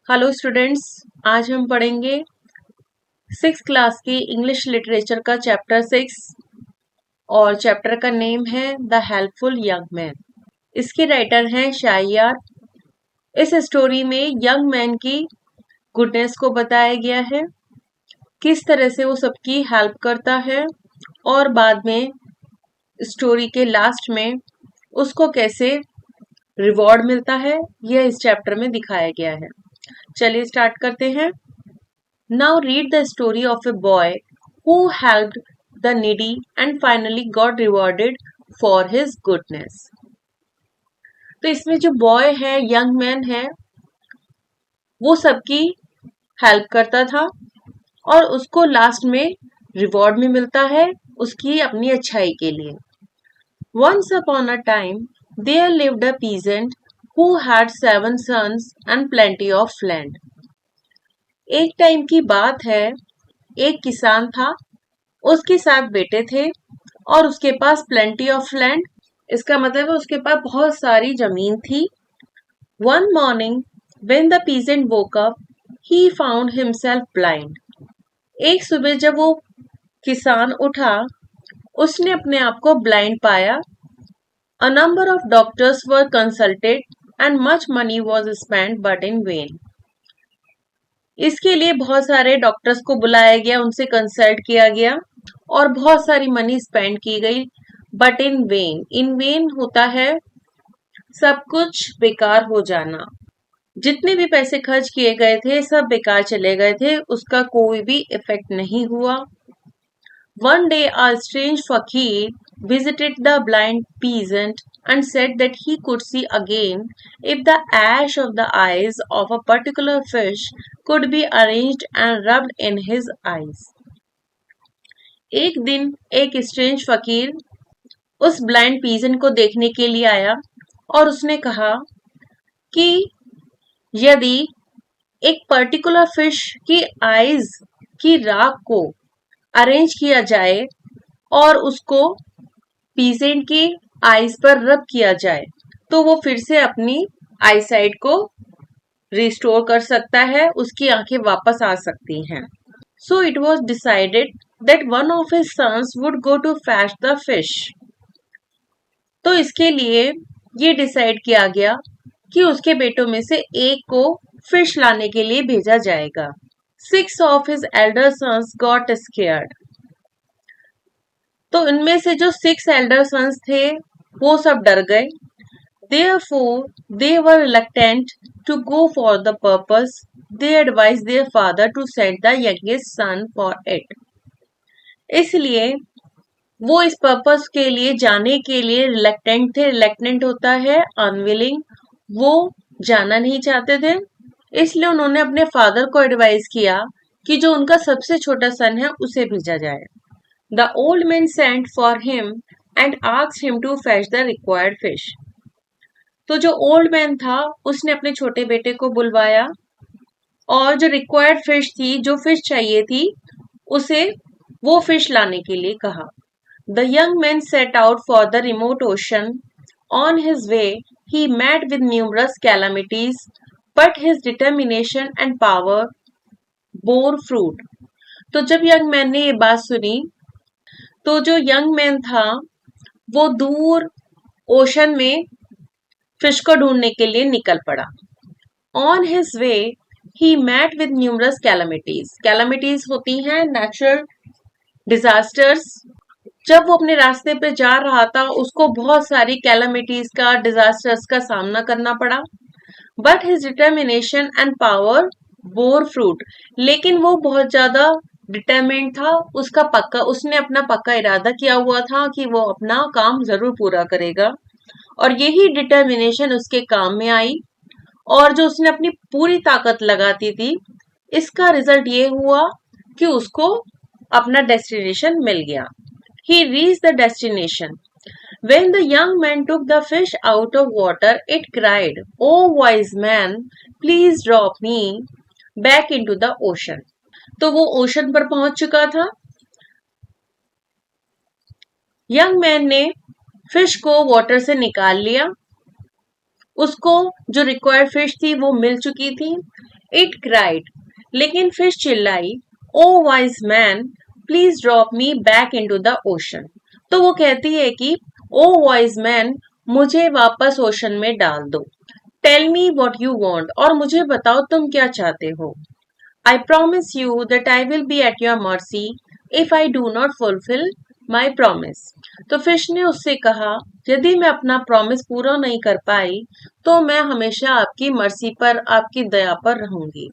Hello students, आज हम पढ़ेंगे सिक्स क्लास की इंग्लिश लिटरेचर का चैप्टर 6 और चैप्टर का नेम है द हेल्पफुल यंग मैन। इसके राइटर हैं शाहियार। इस स्टोरी में यंग मैन की गुडनेस को बताया गया है, किस तरह से वो सबकी हेल्प करता है और बाद में स्टोरी के लास्ट में उसको कैसे रिवॉर्ड मिलता है, यह इस चैप्टर में दिखाया गया है। चलिए स्टार्ट करते हैं। Now read the story of a boy who helped the needy and finally got rewarded for his goodness. तो इसमें जो बॉय है, यंग मैन है, वो सबकी हेल्प करता था और उसको लास्ट में रिवॉर्ड भी मिलता है उसकी अपनी अच्छाई के लिए। Once upon a time, there lived a peasant who had 7 sons and plenty of land. एक टाइम की बात है, एक किसान था, उसके 7 बेटे थे और उसके पास प्लेंटी ऑफ लैंड, इसका मतलब है उसके पास बहुत सारी जमीन थी। One morning when the peasant woke up he found himself blind. एक सुबह जब वो किसान उठा, उसने अपने आप को ब्लाइंड पाया। A number of doctors were consulted and much money was spend but in when. इसके लिए बहुत सारे डॉक्टर्स को बुलाया गया, उनसे कंसल्ट किया गया और बहुत सारी मनी स्पेंड की गई, but in when. In when होता है सब कुछ बेकार हो जाना। जितने भी पैसे खर्च किए गए थे सब बेकार चले गए थे, उसका कोई भी इफेक्ट नहीं हुआ। One day a strange fakir visited the blind peasant and said that he could see again if the ash of the eyes of a particular fish could be arranged and rubbed in his eyes. एक दिन एक strange फकीर उस blind pigeon को देखने के लिए आया और उसने कहा कि यदि एक पर्टिकुलर फिश की आईज की राख को अरेंज किया जाए और उसको पीजेंट की आईज पर रब किया जाए तो वो फिर से अपनी आईसाइट को रिस्टोर कर सकता है, उसकी आंखें वापस आ सकती हैं। So it was decided that one of his sons would go to fetch the fish. तो इसके लिए ये डिसाइड किया गया कि उसके बेटों में से एक को फिश लाने के लिए भेजा जाएगा। 6 of his elder sons got scared. तो इनमें से जो 6 elder sons थे वो सब डर गए। Therefore, they were reluctant to go for the purpose. They advised their father to send the youngest son for it. इसलिए वो इस पर्पस के लिए जाने के लिए रिलेक्टेंट थे। रिलेक्टेंट होता है अनविलिंग, वो जाना नहीं चाहते थे। इसलिए उन्होंने अपने फादर को एडवाइस किया कि जो उनका सबसे छोटा सन है उसे भेजा जाए। The old man sent for him and asked him to fetch the required fish. तो जो ओल्ड मैन था उसने अपने छोटे बेटे को बुलवाया और जो रिक्वायर्ड फिश थी, जो फिश चाहिए थी, उसे वो फिश लाने के लिए कहा। The young man set out for the remote ocean. On his way, he met with numerous calamities, but his determination and power bore fruit. तो जब यंग मैन ने ये बात सुनी, तो जो यंग मैन था वो दूर ओशन में फिश को ढूंढने के लिए निकल पड़ा। On his way, he met with numerous calamities. Calamities होती हैं नेचुरल डिजास्टर्स। जब वो अपने रास्ते पे जा रहा था उसको बहुत सारी कैलामिटीज का, डिजास्टर्स का सामना करना पड़ा। But his determination and power bore fruit. लेकिन वो बहुत ज्यादा डिटर्मिन्ड था, उसने अपना पक्का इरादा किया हुआ था कि वो अपना काम जरूर पूरा करेगा और यही डिटर्मिनेशन उसके काम में आई और जो उसने अपनी पूरी ताकत लगाती थी, इसका रिजल्ट ये हुआ कि उसको अपना डेस्टिनेशन मिल गया। He reached the destination. When the young man took the fish out of water, it cried, "Oh wise man, please drop me back into the ocean." तो वो ओशन पर पहुंच चुका था। यंग मैन ने फिश को water से निकाल लिया, उसको जो रिक्वायर्ड फिश थी वो मिल चुकी थी। It cried. लेकिन फिश चिल्लाई, O wise man please drop me back into the ocean. तो वो कहती है कि ओ वाइज मैन मुझे वापस ओशन में डाल दो। Tell me what you want, और मुझे बताओ तुम क्या चाहते हो। I promise you that I will be at your mercy if I do not fulfill my promise. तो फिश ने उससे कहा, यदि मैं अपना प्रॉमिस पूरा नहीं कर पाई तो मैं हमेशा आपकी मर्सी पर, आपकी दया पर रहूंगी।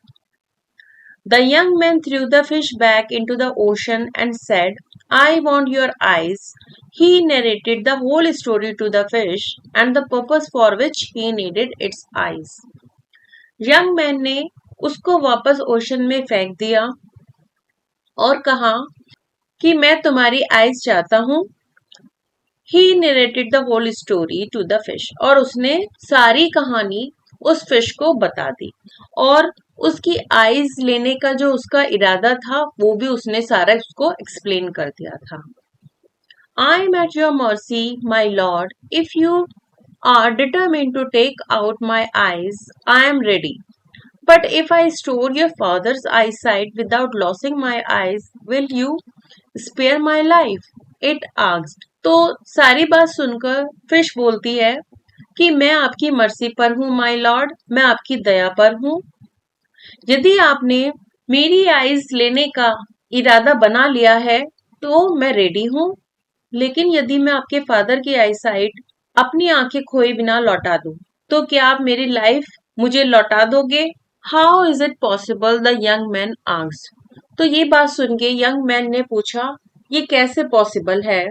The young man threw the fish back into the ocean and said, I want your eyes. He narrated the whole story to the fish and the purpose for which he needed its eyes. Young man ने उसको वापस ocean में फेंक दिया और कहा कि मैं तुम्हारी आइज चाहता हूं। He narrated the whole story to the fish, और उसने सारी कहानी उस फिश को बता दी और उसकी आइज लेने का जो उसका इरादा था वो भी उसने सारा उसको एक्सप्लेन कर दिया था। I am at your mercy my lord, if you are determined to take out my eyes I am ready, but if I store your father's eyesight without losing my eyes, will you spare my life? It asked. तो सारी बात सुनकर fish बोलती है कि मैं आपकी मर्जी पर हूँ माय लॉर्ड, मैं आपकी दया पर हूँ। यदि आपने मेरी आइज लेने का इरादा बना लिया है तो मैं रेडी हूँ, लेकिन यदि मैं आपके फादर की आईसाइट अपनी आंखें खोए बिना लौटा दूं तो क्या आप मेरी लाइफ मुझे लौटा दोगे? How is it possible? The young man asked. तो ये बात सुन के यंग मैन ने पूछा, ये कैसे पॉसिबल है?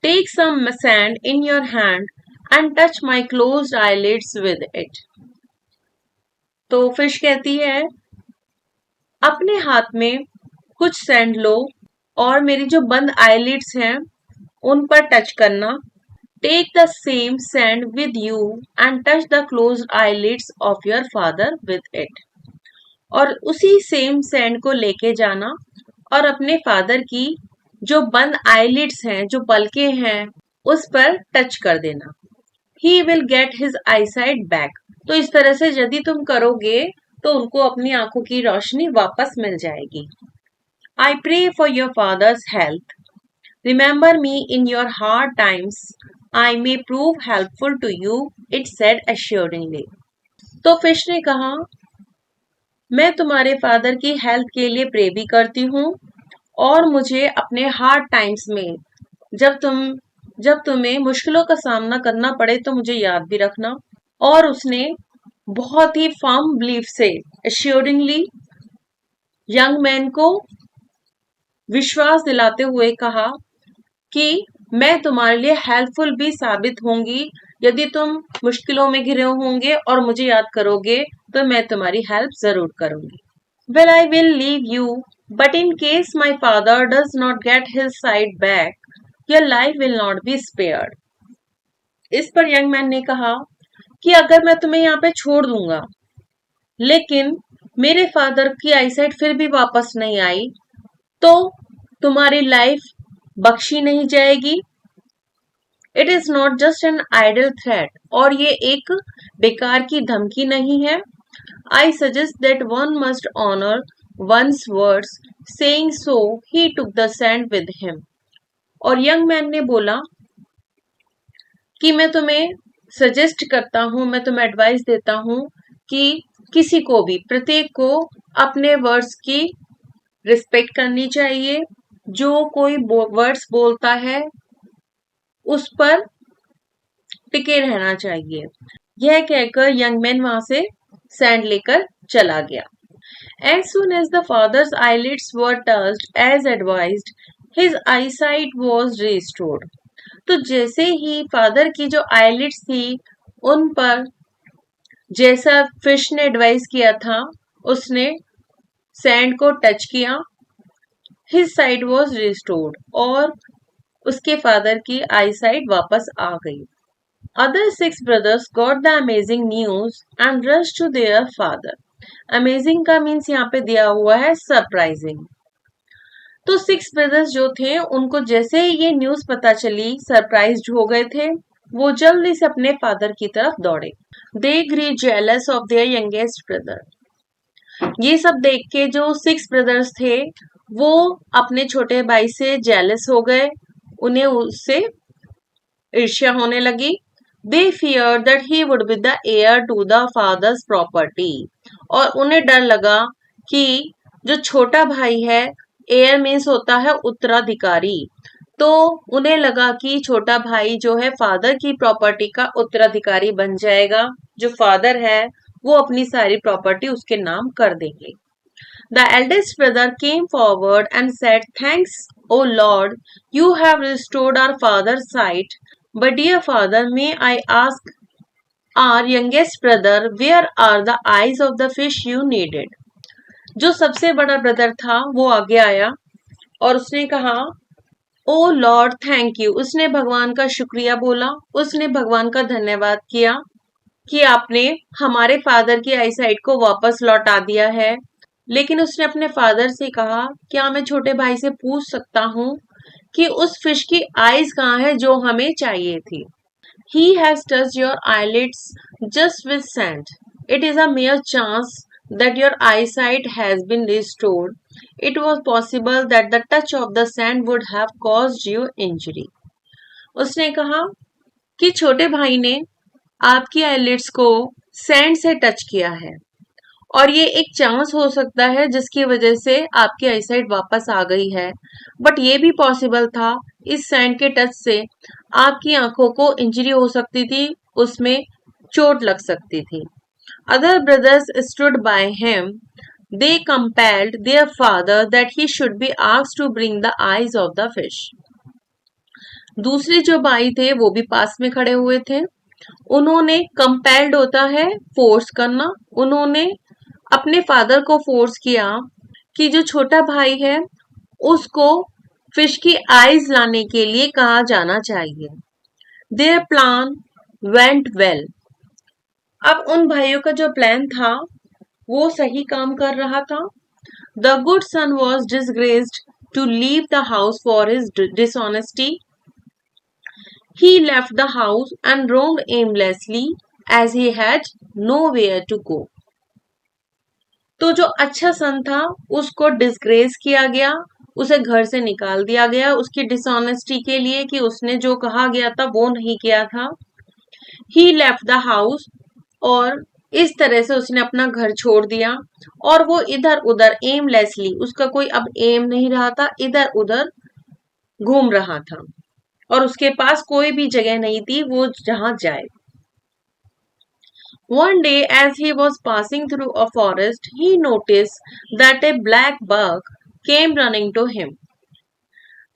Take some sand in your hand and touch my closed eyelids with it. तो फिश कहती है, अपने हाथ में कुछ सैंड लो और मेरी जो बंद आईलिड्स हैं उन पर टच करना। Take the same sand with you and touch the closed eyelids of your father with it. और उसी सेम सैंड को लेके जाना और अपने फादर की जो बंद आईलिड्स हैं, जो पलके हैं, उस पर टच कर देना। He will get his eyesight back. तो इस तरह से यदि तुम करोगे तो उनको अपनी आंखों की रोशनी वापस मिल जाएगी। I pray for your father's health, remember me in your hard times, I may prove helpful to you, it said assuringly. तो फिश ने कहा, मैं तुम्हारे फादर की हेल्थ के लिए प्रे भी करती हूँ और मुझे अपने हार्ड टाइम्स में जब तुम्हें मुश्किलों का सामना करना पड़े तो मुझे याद भी रखना। और उसने बहुत ही फर्म बिलीफ से एश्योरिंगली यंग मैन को विश्वास दिलाते हुए कहा कि मैं तुम्हारे लिए हेल्पफुल भी साबित होंगी, यदि तुम मुश्किलों में घिरे होंगे और मुझे याद करोगे तो मैं तुम्हारी हेल्प जरूर करूंगी। Well I will leave you, but in case my father does not get his site back, your life will not be spared. इस पर यंग मैन ने कहा कि अगर मैं तुम्हें यहाँ पे छोड़ दूंगा लेकिन मेरे फादर की आईसाइट फिर भी वापस नहीं आई तो तुम्हारी लाइफ बख्शी नहीं जाएगी। It is not just an idle threat, और ये एक बेकार की धमकी नहीं है। I suggest that one must honour one's words, saying so he took the sand with him. और यंग मैन ने बोला कि मैं तुम्हें सजेस्ट करता हूं, मैं तुम्हें एडवाइस देता हूं कि किसी को भी, प्रत्येक को अपने वर्ड्स की रिस्पेक्ट करनी चाहिए। जो कोई वर्ड्स बोलता है उस पर टिके रहना चाहिए। यह कहकर यंग मैन वहां से सैंड लेकर चला गया। As soon as the father's eyelids were touched as advised, his eyesight was restored. तो जैसे ही फादर की जो आईलिड्स थी उन पर जैसा फिश ने एडवाइस किया था उसने सैंड को टच किया, हिज साइट वॉज रिस्टोर्ड, और उसके फादर की आई साइट वापस आ गई। Other 6 brothers got the amazing news and rushed to their father. Amazing का मीन्स यहाँ पे दिया हुआ है सरप्राइजिंग। तो 6 ब्रदर्स जो थे उनको जैसे ही ये न्यूज पता चली सरप्राइज्ड हो गए थे, वो जल्दी से अपने फादर की तरफ दौड़े। They grew jealous of their youngest brother. ये सब देख के जो 6 ब्रदर्स थे वो अपने छोटे भाई से जेलस हो गए, उन्हें उससे ईर्ष्या होने लगी। They fear that he would be the heir to the father's property, और उन्हें डर लगा कि जो छोटा भाई है, हेयर मीन्स होता है उत्तराधिकारी, तो उन्हें लगा कि छोटा भाई जो है फादर की प्रॉपर्टी का उत्तराधिकारी बन जाएगा, जो फादर है वो अपनी सारी प्रॉपर्टी उसके नाम कर देंगे। The eldest brother came forward and said, "Thanks, O Lord, you have restored our father's sight. But dear father, may I ask our youngest brother, where are the eyes of the fish you needed?" जो सबसे बड़ा brother था वो आगे आया और उसने कहा, ओ लॉर्ड थैंक यू। उसने भगवान का शुक्रिया बोला, उसने भगवान का धन्यवाद किया कि आपने हमारे फादर की आईसाइट को वापस लौटा दिया है। लेकिन उसने अपने फादर से कहा, क्या मैं छोटे भाई से पूछ सकता हूँ कि उस फिश की आईज कहाँ है जो हमें चाहिए थी? He has touched your eyelids just with sand. It is a mere chance that your eyesight has been restored. It was possible that the touch of the sand would have caused you injury. उसने कहा कि छोटे भाई ने आपकी eyelids को sand से touch किया है और ये एक चांस हो सकता है जिसकी वजह से आपकी आईसाइट वापस आ गई है, बट ये भी पॉसिबल था इस सैंड के टच से आपकी आंखों को इंजरी हो सकती थी, उसमें चोट लग सकती थी। Other brothers stood by him, they compelled their father that he should be asked to bring the eyes of the fish. दूसरे जो भाई थे वो भी पास में खड़े हुए थे। उन्होंने कंपेल्ड होता है फोर्स करना, उन्होंने अपने फादर को फोर्स किया कि जो छोटा भाई है उसको फिश की आईज लाने के लिए कहा जाना चाहिए। Their plan went well. अब उन भाइयों का जो प्लान था वो सही काम कर रहा था। The good son was disgraced to leave the house for his dishonesty. He left the house and roamed aimlessly as he had nowhere to go. तो जो अच्छा सन था उसको डिसग्रेस किया गया, उसे घर से निकाल दिया गया उसकी डिसऑनेस्टी के लिए कि उसने जो कहा गया था वो नहीं किया था। ही लेफ्ट द हाउस, और इस तरह से उसने अपना घर छोड़ दिया और वो इधर उधर एमलेसली, उसका कोई अब एम नहीं रहा था, इधर उधर घूम रहा था और उसके पास कोई भी जगह नहीं थी वो जहां जाए। One day, as he was passing through a forest, he noticed that a black buck came running to him.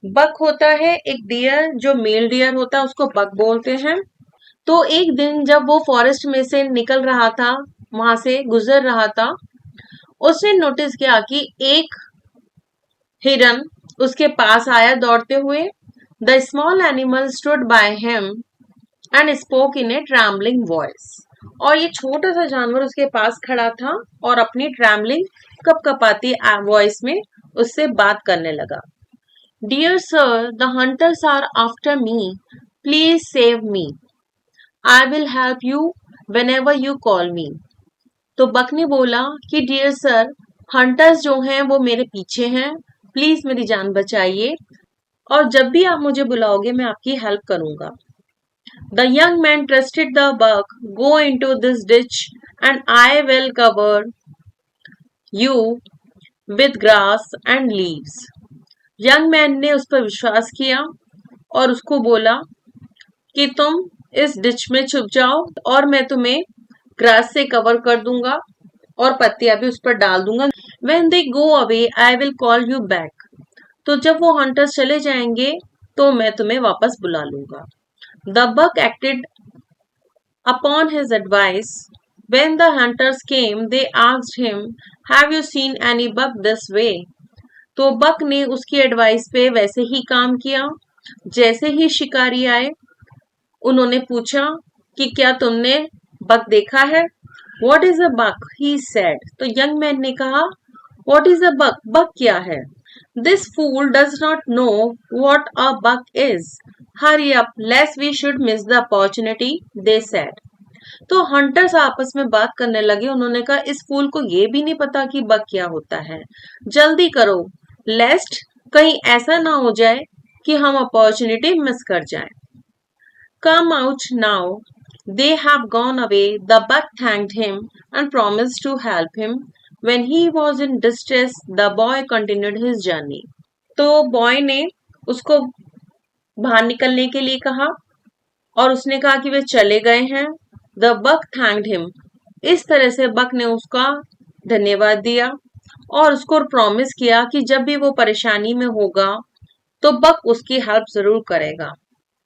बक होता है एक डियर, जो मेल डियर होता है उसको बक बोलते हैं। तो एक दिन जब वो फॉरेस्ट में से निकल रहा था, वहां से गुजर रहा था, उसने नोटिस किया कि एक हिरन उसके पास आया दौड़ते हुए। The small animal stood by him and spoke in A trembling voice. और ये छोटा सा जानवर उसके पास खड़ा था और अपनी ट्रैम्बलिंग कपकपाती वॉइस में उससे बात करने लगा। Dear sir, the hunters are after me, please save me, I will help you whenever you call me. तो बक ने बोला कि डियर सर, हंटर्स जो हैं वो मेरे पीछे हैं, प्लीज मेरी जान बचाइए और जब भी आप मुझे बुलाओगे मैं आपकी हेल्प करूंगा। The young man trusted the buck, go into this ditch and I will cover you with grass and leaves. Young man ने उस पर विश्वास किया और उसको बोला कि तुम इस डिच में छुप जाओ और मैं तुम्हें ग्रास से कवर कर दूंगा और पत्तियां भी उस पर डाल दूंगा। When they go away, I will call you back. तो जब वो हंटर्स चले जाएंगे तो मैं तुम्हें वापस बुला लूंगा। The buck acted upon his advice. When the hunters came, they asked him, "Have you seen any buck this way?" तो बक ने उसकी एडवाइस पे वैसे ही काम किया। जैसे ही शिकारी आए उन्होंने पूछा कि क्या तुमने बक देखा है? What is a buck? He said. तो यंग मैन ने कहा, What is a buck? बक क्या है? This fool does not know what a buck is. Hurry up, lest we should miss the opportunity, they said. तो hunters आपस में बात करने लगे। उन्होंने कहा इस फूल को ये भी नहीं पता कि बग क्या होता है, जल्दी करो लेस्ट कहीं ऐसा ना हो जाए कि हम अपॉर्चुनिटी मिस कर जाएं। Come out now. They have gone away. The buck thanked him and promised to help him. When he was in distress, the boy continued his journey. तो बॉय ने उसको बाहर निकलने के लिए कहा और उसने कहा कि वे चले गए हैं। The buck thanked him. इस तरह से बक ने उसका धन्यवाद दिया और उसको प्रॉमिस किया कि जब भी वो परेशानी में होगा तो बक उसकी हेल्प जरूर करेगा।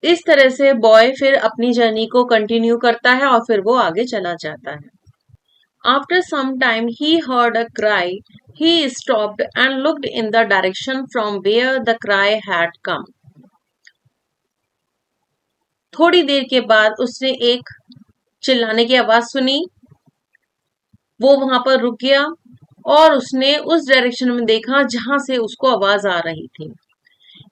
इस तरह से बॉय फिर अपनी जर्नी को कंटिन्यू करता है और फिर वो आगे चला जाता है। After some time he heard a cry. He stopped and looked in the direction from where the cry had come. थोड़ी देर के बाद उसने एक चिल्लाने की आवाज सुनी। वो वहां पर रुक गया और उसने उस डायरेक्शन में देखा जहां से उसको आवाज आ रही थी।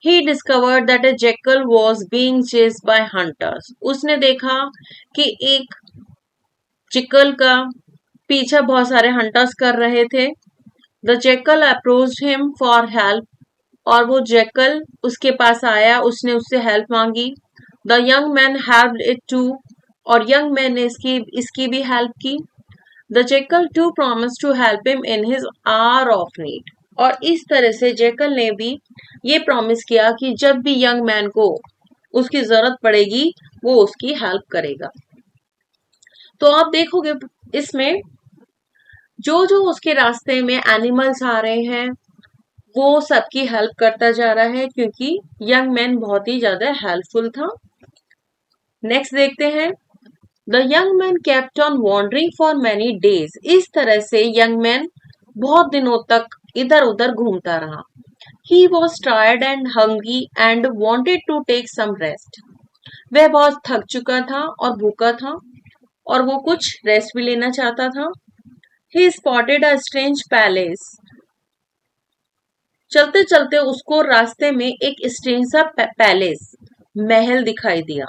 He discovered that a jackal was being chased by hunters. उसने देखा कि एक चिकल का पीछा बहुत सारे हंटर्स कर रहे थे। The jackal approached him for help. और वो जैकल उसके पास आया, उसने उससे हेल्प मांगी। The young man helped it too. और यंग मैन ने इसकी भी हेल्प की। The jackal too promised to help him in his hour of need. और इस तरह से जैकल ने भी ये प्रॉमिस किया कि जब भी यंग मैन को उसकी जरूरत पड़ेगी वो उसकी हेल्प करेगा। तो आप देखोगे इसमें जो जो उसके रास्ते में एनिमल्स आ रहे हैं वो सबकी हेल्प करता जा रहा है क्योंकि यंग मैन बहुत ही ज्यादा हेल्पफुल था। नेक्स्ट देखते हैं। The young man kept on wandering for many days. इस तरह से यंग मैन बहुत दिनों तक इधर उधर घूमता रहा। He was tired and hungry and wanted to take some rest. वह बहुत थक चुका था और भूखा था और वो कुछ रेस्ट भी लेना चाहता था। He spotted a strange palace. चलते चलते उसको रास्ते में एक स्ट्रेंज सा पैलेस महल दिखाई दिया।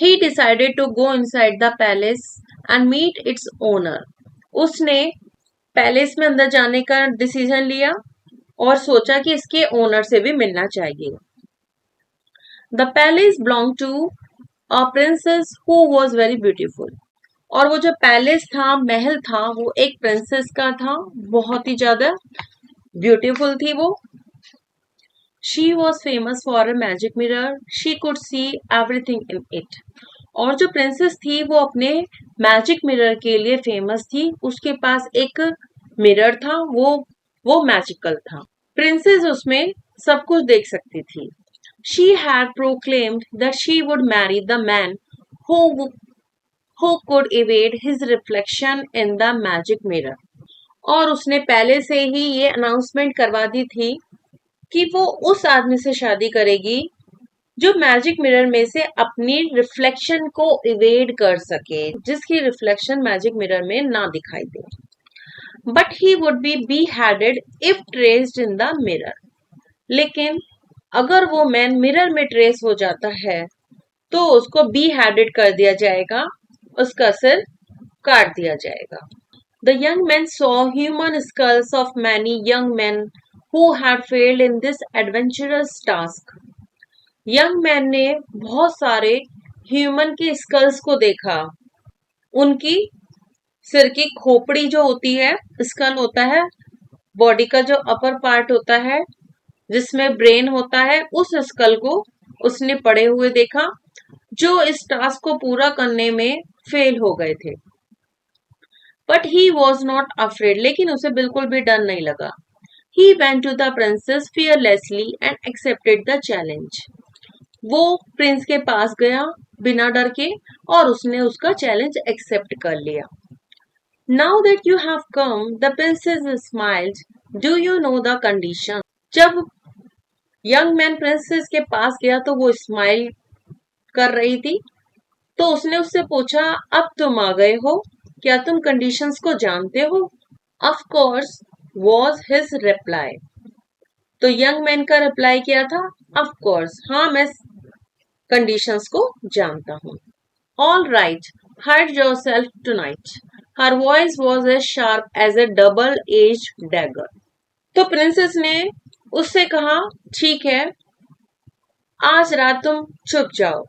He decided to go inside the palace and meet its owner. उसने पैलेस में अंदर जाने का डिसीजन लिया और सोचा कि इसके ओनर से भी मिलना चाहिए। The palace belong to a princess who was very beautiful. और वो जो पैलेस था, महल था, वो एक प्रिंसेस का था, बहुत ही ज्यादा ब्यूटीफुल थी वो। She was famous for a magic mirror. She could see everything in it. और जो प्रिंसेस थी वो अपने मैजिक मिरर के लिए फेमस थी। उसके पास एक मिरर था, वो मैजिकल था। प्रिंसेस उसमें सब कुछ देख सकती थी। She had proclaimed that she would marry the man who could evade his reflection in the magic mirror. और उसने पहले से ही ये अनाउंसमेंट करवा दी थी कि वो उस आदमी से शादी करेगी जो मैजिक मिरर में से अपनी रिफ्लेक्शन को इवेड कर सके, जिसकी रिफ्लेक्शन मैजिक मिरर में ना दिखाई दे। But he would be beheaded if traced in the mirror. लेकिन अगर वो मैन मिरर में ट्रेस हो जाता है तो उसको बी हेडेड कर दिया जाएगा, उसका सिर काट दिया जाएगा। The young man saw human skulls of many young man who had failed in this adventurous task. Young man ने बहुत सारे ह्यूमन के स्कल्स को देखा। उनकी सिर की खोपड़ी जो होती है, स्कल होता है, बॉडी का जो अपर पार्ट होता है जिसमें ब्रेन होता है, उस स्कल को उसने पड़े हुए देखा जो इस टास्क को पूरा करने में फेल हो गए थे। But he was not afraid. लेकिन उसे बिल्कुल भी डर नहीं लगा। He went to the princess fearlessly and accepted the challenge. वो प्रिंस के पास गया बिना डर के और उसने उसका चैलेंज एक्सेप्ट कर लिया। Now that you have come, the princess smiled, do you know the condition. जब यंग मैन प्रिंसेस के पास गया तो वो स्माइल कर रही थी। तो उसने उससे पूछा, अब तुम आ गए हो, क्या तुम कंडीशंस को जानते हो? Of course was his reply. तो यंग मैन का रिप्लाई क्या था? ऑफ कोर्स, हाँ मैं कंडीशंस को जानता हूँ। All right, hide yourself tonight. Her voice was as sharp as a double-edged dagger. तो प्रिंसेस ने उससे कहा, ठीक है, आज रात तुम छुप जाओ।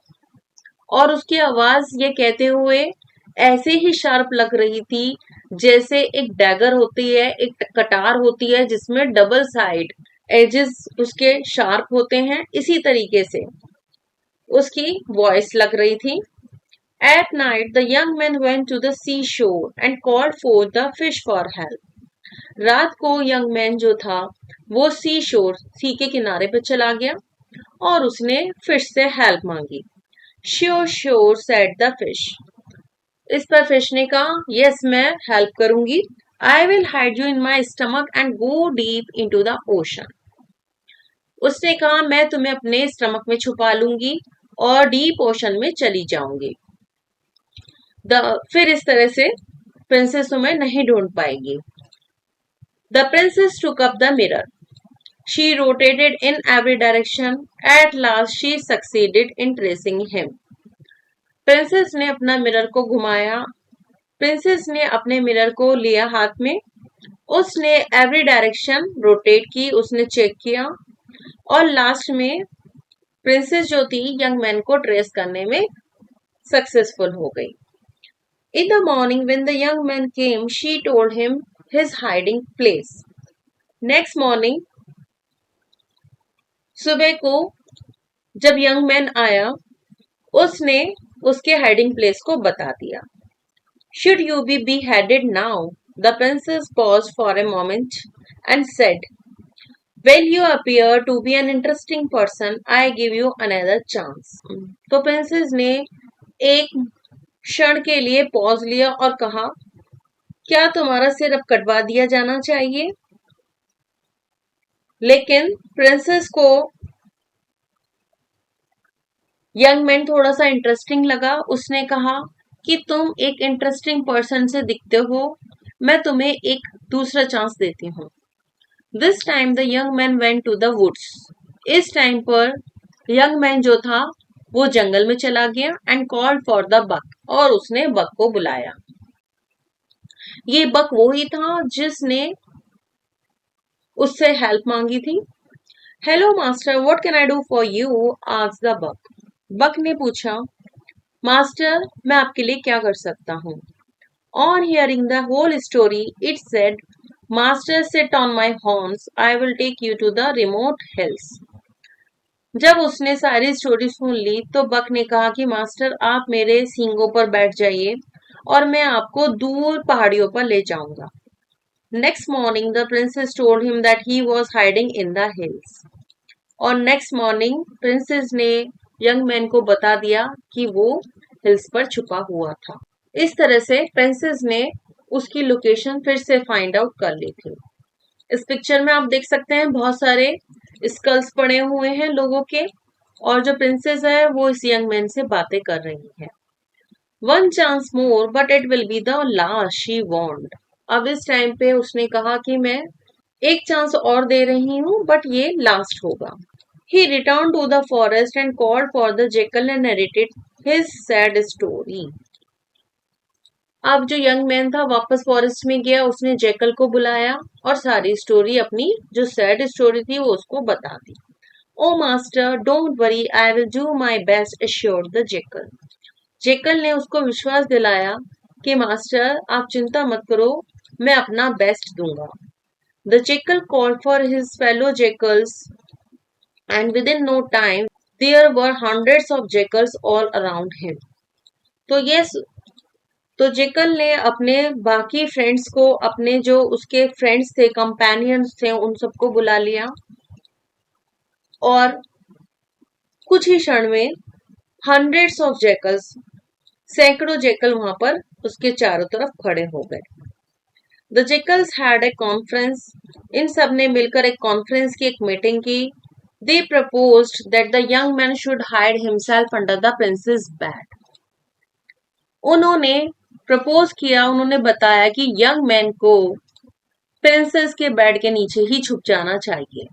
और उसकी आवाज ये कहते हुए ऐसे ही शार्प लग रही थी जैसे एक डैगर होती है, एक कटार होती है जिसमें डबल साइड एजेस उसके शार्प होते हैं, इसी तरीके से उसकी वॉइस लग रही थी। At night, the young man went to the seashore and called for the fish for help. रात को यंग मैन जो था वो सी के किनारे पे चला गया और उसने फिश से हेल्प मांगी। Sure sure said the fish. इस पर फिश ने कहा, यस मैं हेल्प करूंगी। I will hide you in my stomach and go deep into the ocean. उसने कहा, मैं तुम्हें अपने स्टमक में छुपा लूंगी और डीप ओशन में चली जाऊंगी। फिर इस तरह से प्रिंसेस तुम्हें नहीं ढूंढ पाएगी। The princess took up the mirror. She rotated in every direction. At last she succeeded in tracing him. Princess ने अपना मिरर को घुमाया। प्रिंसेस ने अपने मिरर को लिया हाथ में। उसने एवरी डायरेक्शन रोटेट की, उसने चेक किया और लास्ट में प्रिंसेस जो थी यंग मैन को ट्रेस करने में सक्सेसफुल हो गई। In the morning when the young man came, she told him his hiding place. Next morning, सुबह को जब यंग मैन आया उसने उसके हाइडिंग प्लेस को बता दिया। Should you be beheaded now? The princess paused for a moment and said, Well, you appear to be an interesting person. I give you another chance. तो प्रिंसेस ने एक क्षण के लिए पॉज लिया और कहा, क्या तुम्हारा सिर अब कटवा दिया जाना चाहिए? लेकिन प्रिंसेस को यंग मैन थोड़ा सा इंटरेस्टिंग लगा। उसने कहा कि तुम एक इंटरेस्टिंग पर्सन से दिखते हो, मैं तुम्हें एक दूसरा चांस देती हूँ। This time the young man went to the woods. इस टाइम पर यंग मैन जो था वो जंगल में चला गया and called for the buck. और उसने बक को बुलाया। ये बक वो ही था जिसने उससे हेल्प मांगी थी। Hello master, what can I do for you? Asked the buck. Buck ने पूछा, मास्टर मैं आपके लिए क्या कर सकता हूँ? On hearing the whole story it said, master sit on my horns, I will take you to the remote hills. जब उसने सारी स्टोरी सुन ली तो बक ने कहा कि मास्टर आप मेरे सींगों पर बैठ जाइए और मैं आपको दूर पहाड़ियों पर ले जाऊंगा। Next morning the princess told him that he was hiding in the hills. और नेक्स्ट मॉर्निंग प्रिंसेस ने यंग मैन को बता दिया कि वो हिल्स पर छुपा हुआ था। इस तरह से प्रिंसेस ने उसकी लोकेशन फिर से फाइंड आउट कर ली थी। इस पिक्चर में आप देख सकते हैं बहुत सारे स्कल्स पड़े हुए हैं लोगों के, और जो प्रिंसेस है वो इस यंग मैन से बातें कर रही है। One chance more but it will be the last, she warned. अब इस टाइम पे उसने कहा कि मैं एक चांस और दे रही हूँ बट ये लास्ट होगा। He returned to the forest and called for the jackal and narrated his sad story. अब जो यंग मैन था वापस फॉरेस्ट में गया, उसने जैकल को बुलाया और सारी स्टोरी अपनी जो सैड स्टोरी थी वो उसको बता दी। O master don't worry, I will do my best, assured the jackal. Jackal ने उसको विश्वास दिलाया कि मास्टर आप चिंता मत करो, मैं अपना बेस्ट दूंगा। The jackal called for his fellow jackals and within no time there were hundreds of jackals all around him. तो जेकल ने अपने बाकी फ्रेंड्स को, अपने जो उसके फ्रेंड्स थे, कंपेनियंस थे, उन सबको बुला लिया और कुछ ही क्षण में हंड्रेड्स ऑफ जैकल्स, सैकड़ों जैकल वहां पर उसके चारों तरफ खड़े हो गए। The jackals had a conference. इन सब ने मिलकर एक कॉन्फ्रेंस की, एक मीटिंग की। They proposed that the young man should hide himself under the prince's bed. उन्होंने प्रपोज किया, उन्होंने बताया कि यंग मैन को प्रिंसेस के बेड के नीचे ही छुप जाना चाहिए।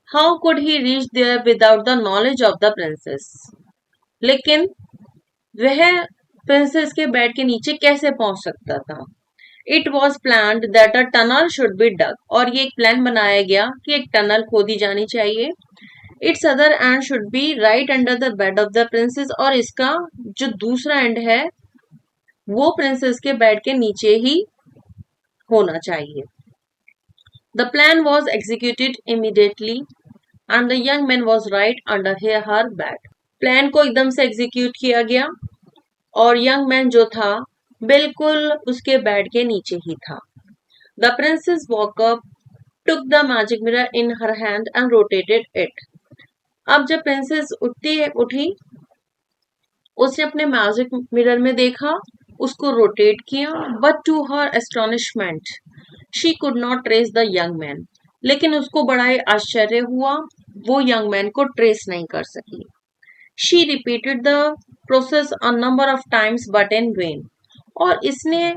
How could he reach there without the knowledge of the princess? लेकिन वह प्रिंसेस के बेड के नीचे कैसे पहुंच सकता था। It was plan that a tunnel should be dug, और ये एक प्लान बनाया गया कि एक टनल खोदी जानी चाहिए। It's other and should be right under the bed of the princess, और इसका जो दूसरा एंड है वो प्रिंसेस के बेड के नीचे ही होना चाहिए। The plan was executed immediately and the young man was right under her bed. Plan को एकदम से एग्जीक्यूट किया गया और यंग मैन जो था बिल्कुल उसके बेड के नीचे ही था। The princess walk up, took the magic mirror in her hand and rotated it. अब जब प्रिंसेस उठी, उसने अपने मैजिक मिरर में देखा, उसको रोटेट किया, but to her astonishment she could not trace the young man, लेकिन उसको बड़ा ही आश्चर्य हुआ, वो यंग मैन को ट्रेस नहीं कर सकी। She repeated the process a number of times but in when, और इसने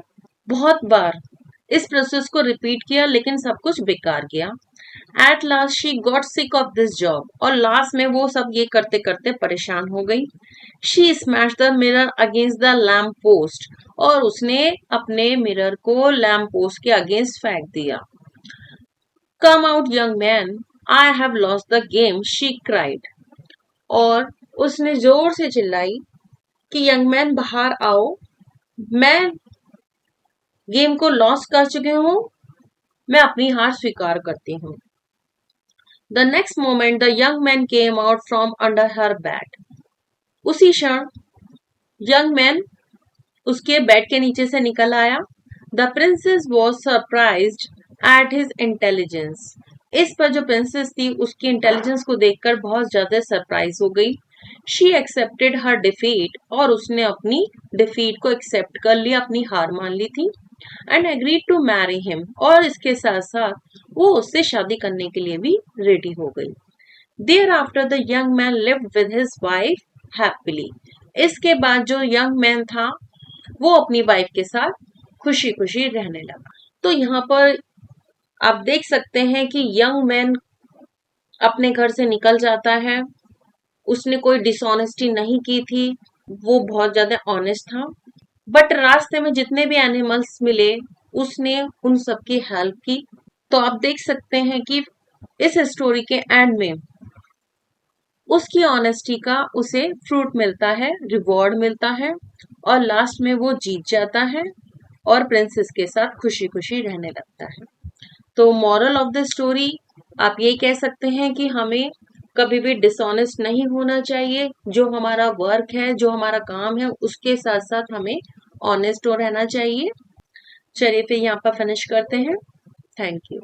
बहुत बार इस प्रोसेस को रिपीट किया लेकिन सब कुछ बेकार गया। At last she got sick of this job, और लास्ट में वो सब ये करते करते परेशान हो गई। She smash the mirror against the lamp post, और उसने अपने मिरर को लैम्प पोस्ट के अगेंस्ट फेंक दिया। Come out young man, I have lost the game, she cried, और उसने जोर से चिल्लाई कि यंग मैन बाहर आओ, मैं गेम को लॉस कर चुकी हूँ, मैं अपनी हार स्वीकार करती हूँ। The next moment the young man came out from under her bed, उसी क्षण यंग मैन उसके बेड के नीचे से निकल आया। The princess was surprised at his intelligence, इस पर जो प्रिंसेस थी उसकी इंटेलिजेंस को देखकर बहुत ज्यादा सरप्राइज हो गई। शी एक्सेप्टेड हर डिफीट, और उसने अपनी डिफीट को एक्सेप्ट कर लिया, अपनी हार मान ली थी। And agreed to marry him, और इसके साथ साथ वो उससे शादी करने के लिए भी रेडी हो गई। Thereafter the young man lived with his wife happily, इसके बाद जो यंग मैन था वो अपनी वाइफ के साथ खुशी खुशी रहने लगा। तो यहाँ पर आप देख सकते हैं कि यंग मैन अपने घर से निकल जाता है, उसने कोई डिसऑनेस्टी नहीं की थी, वो बहुत ज्यादा ऑनेस्ट था, बट रास्ते में जितने भी एनिमल्स मिले उसने उन सबकी हेल्प की। तो आप देख सकते हैं कि इस स्टोरी के एंड में उसकी ऑनेस्टी का उसे फ्रूट मिलता है, रिवॉर्ड मिलता है, और लास्ट में वो जीत जाता है और प्रिंसेस के साथ खुशी खुशी रहने लगता है। तो मॉरल ऑफ द स्टोरी आप ये कह सकते हैं कि हमें कभी भी डिसऑनेस्ट नहीं होना चाहिए, जो हमारा वर्क है, जो हमारा काम है, उसके साथ साथ हमें ऑनेस्ट हो रहना चाहिए। चलिए फिर यहाँ पर फिनिश करते हैं। Thank you.